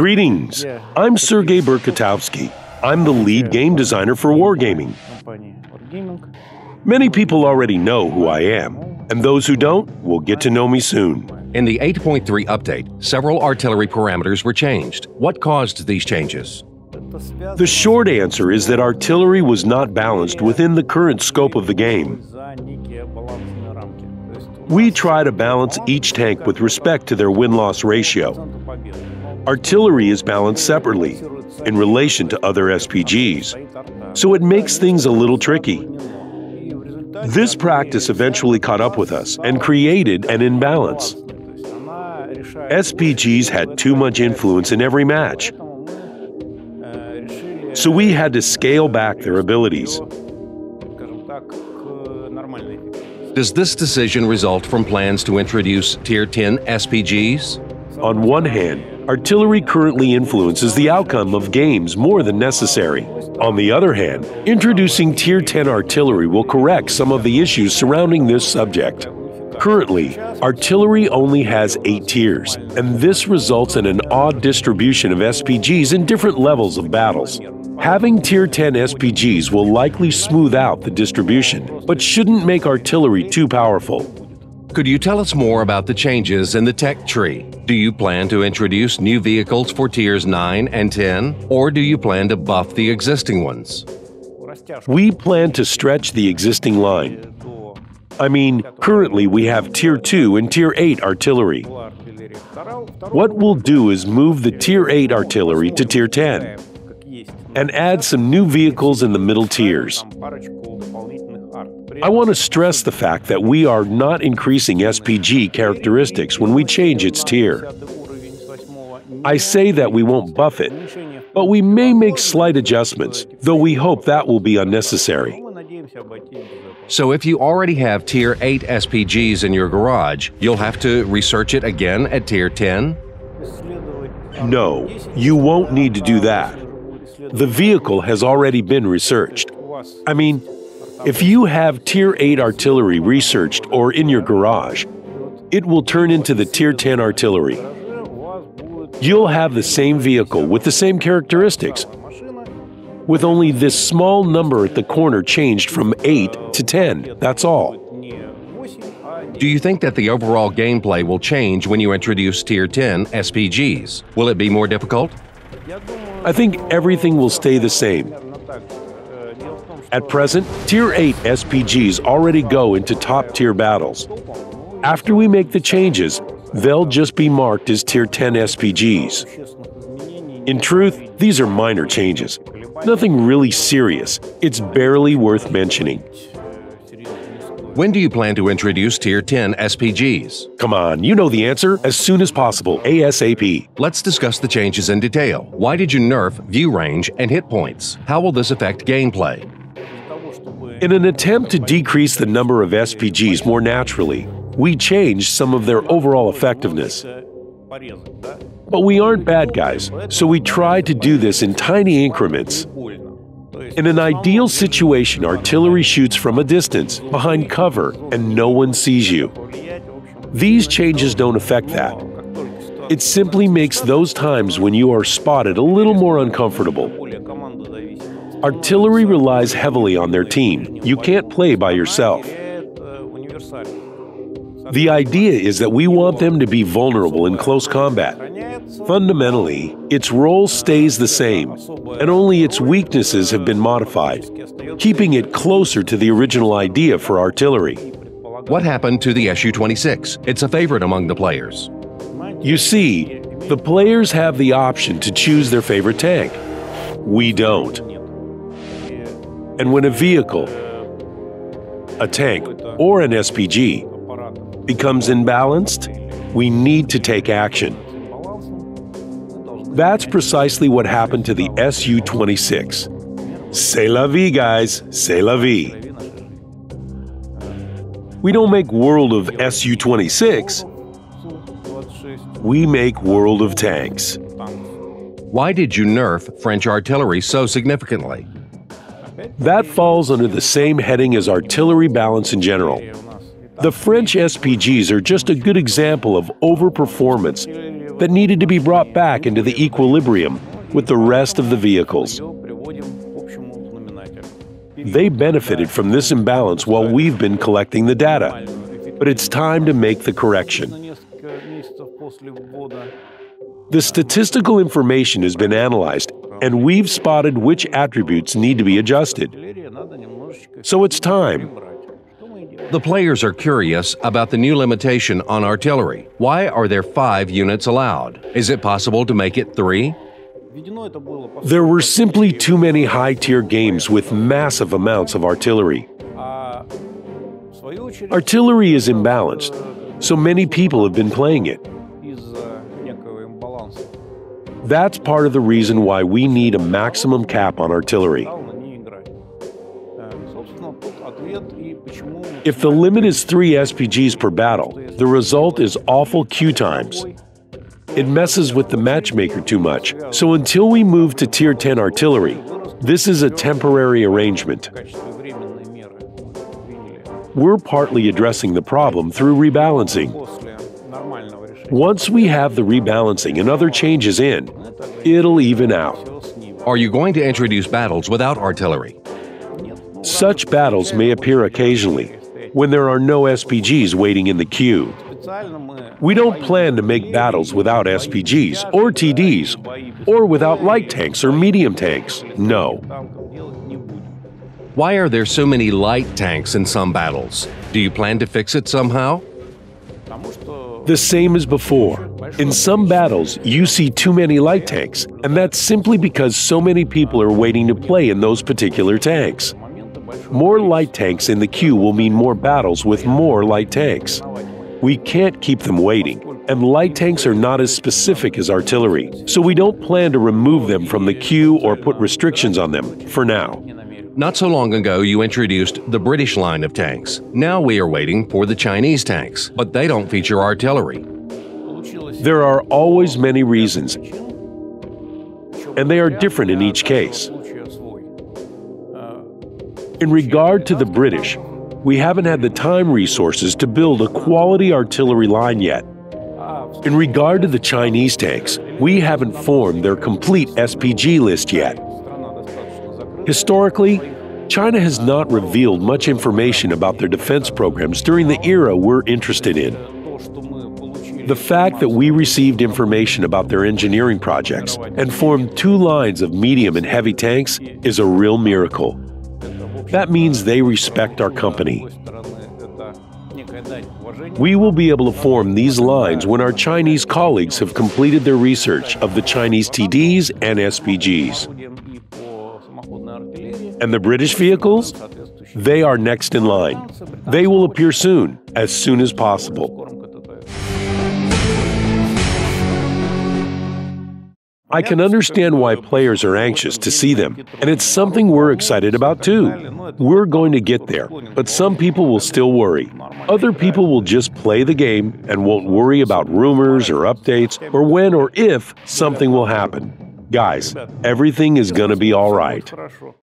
Greetings, I'm Sergei Burkotowski. I'm the lead game designer for Wargaming. Many people already know who I am, and those who don't will get to know me soon. In the 8.3 update, several artillery parameters were changed. What caused these changes? The short answer is that artillery was not balanced within the current scope of the game. We try to balance each tank with respect to their win-loss ratio. Artillery is balanced separately, in relation to other SPGs, so it makes things a little tricky. This practice eventually caught up with us and created an imbalance. SPGs had too much influence in every match, so we had to scale back their abilities. Does this decision result from plans to introduce Tier 10 SPGs? On one hand, artillery currently influences the outcome of games more than necessary. On the other hand, introducing Tier 10 artillery will correct some of the issues surrounding this subject. Currently, artillery only has 8 tiers, and this results in an odd distribution of SPGs in different levels of battles. Having Tier 10 SPGs will likely smooth out the distribution, but shouldn't make artillery too powerful. Could you tell us more about the changes in the tech tree? Do you plan to introduce new vehicles for Tiers 9 and 10, or do you plan to buff the existing ones? We plan to stretch the existing line. I mean, currently we have Tier 2 and Tier 8 artillery. What we'll do is move the Tier 8 artillery to Tier 10 and add some new vehicles in the middle tiers. I want to stress the fact that we are not increasing SPG characteristics when we change its tier. I say that we won't buff it, but we may make slight adjustments, though we hope that will be unnecessary. So if you already have Tier 8 SPGs in your garage, you'll have to research it again at Tier 10? No, you won't need to do that. The vehicle has already been researched. I mean, if you have Tier 8 artillery researched or in your garage, it will turn into the Tier 10 artillery. You'll have the same vehicle with the same characteristics, with only this small number at the corner changed from 8 to 10, that's all. Do you think that the overall gameplay will change when you introduce Tier 10 SPGs? Will it be more difficult? I think everything will stay the same. At present, Tier 8 SPGs already go into top-tier battles. After we make the changes, they'll just be marked as Tier 10 SPGs. In truth, these are minor changes. Nothing really serious. It's barely worth mentioning. When do you plan to introduce Tier 10 SPGs? Come on, you know the answer. As soon as possible, ASAP. Let's discuss the changes in detail. Why did you nerf view range and hit points? How will this affect gameplay? In an attempt to decrease the number of SPGs more naturally, we changed some of their overall effectiveness. But we aren't bad guys, so we try to do this in tiny increments. In an ideal situation, artillery shoots from a distance, behind cover, and no one sees you. These changes don't affect that. It simply makes those times when you are spotted a little more uncomfortable. Artillery relies heavily on their team. You can't play by yourself. The idea is that we want them to be vulnerable in close combat. Fundamentally, its role stays the same, and only its weaknesses have been modified, keeping it closer to the original idea for artillery. What happened to the Su-26? It's a favorite among the players. You see, the players have the option to choose their favorite tank. We don't. And when a vehicle, a tank, or an SPG becomes imbalanced, we need to take action. That's precisely what happened to the Su-26. C'est la vie, guys, c'est la vie. We don't make World of Su-26, we make World of Tanks. Why did you nerf French artillery so significantly? That falls under the same heading as artillery balance in general. The French SPGs are just a good example of overperformance that needed to be brought back into the equilibrium with the rest of the vehicles. They benefited from this imbalance while we've been collecting the data, but it's time to make the correction. The statistical information has been analyzed, and we've spotted which attributes need to be adjusted. So it's time. The players are curious about the new limitation on artillery. Why are there 5 units allowed? Is it possible to make it 3? There were simply too many high-tier games with massive amounts of artillery. Artillery is imbalanced, so many people have been playing it. That's part of the reason why we need a maximum cap on artillery. If the limit is 3 SPGs per battle, the result is awful queue times. It messes with the matchmaker too much, so until we move to Tier 10 artillery, this is a temporary arrangement. We're partly addressing the problem through rebalancing. Once we have the rebalancing and other changes in, it'll even out. Are you going to introduce battles without artillery? Such battles may appear occasionally, when there are no SPGs waiting in the queue. We don't plan to make battles without SPGs or TDs, or without light tanks or medium tanks. No. Why are there so many light tanks in some battles? Do you plan to fix it somehow? The same as before. In some battles, you see too many light tanks, and that's simply because so many people are waiting to play in those particular tanks. More light tanks in the queue will mean more battles with more light tanks. We can't keep them waiting, and light tanks are not as specific as artillery, so we don't plan to remove them from the queue or put restrictions on them for now. Not so long ago, you introduced the British line of tanks. Now we are waiting for the Chinese tanks, but they don't feature artillery. There are always many reasons, and they are different in each case. In regard to the British, we haven't had the time resources to build a quality artillery line yet. In regard to the Chinese tanks, we haven't formed their complete SPG list yet. Historically, China has not revealed much information about their defense programs during the era we're interested in. The fact that we received information about their engineering projects and formed 2 lines of medium and heavy tanks is a real miracle. That means they respect our company. We will be able to form these lines when our Chinese colleagues have completed their research of the Chinese TDs and SPGs. And the British vehicles? They are next in line. They will appear soon as possible. I can understand why players are anxious to see them, and it's something we're excited about too. We're going to get there, but some people will still worry. Other people will just play the game and won't worry about rumors or updates or when or if something will happen. Guys, everything is going to be all right.